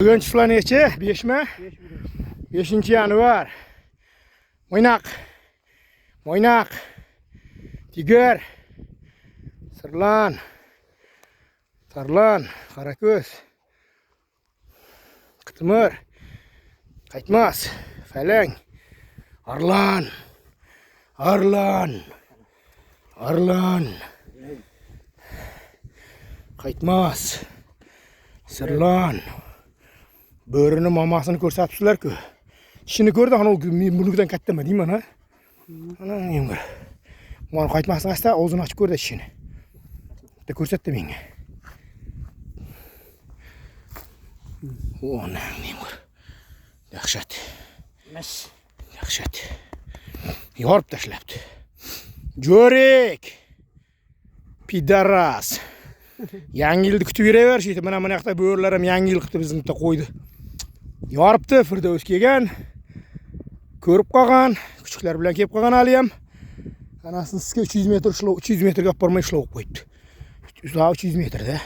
Bugun chiflar nechi? 5 mi? 5-yanvar. Mo'ynoq. Tigir. Sirlan. Tarlon, Qarako'z. Qitmir. Qaytmas. Falang. Arlon. Qaytmas. Sirlon. Bo'rini mamasini ko'rsatibsizlar-ku. Ishini ko'rdi, ana mulkdan kattama deyman, ha. Ana menga. Mana qaytmasdan asta o'zini ochib ko'rdi ishini. Bitta ko'rsatdi menga. Ona menga. Yaxshat. Yaxshat. Yorib tashlabdi. Jo'rek. Pidaras. Yangi yilni kutib yuraver, shuyda mana yoqda bo'rlar ham yangi yil kutib bizni qo'ydi. Yoribdi, Firdaus kelgan. Ko'rib qolgan, kuchuklar bilan kelib qolgan hali ham. Anasini sizga 300 metr ishlov, 300 metrga olib bormay ishlov qo'yibdi. 300 metrda.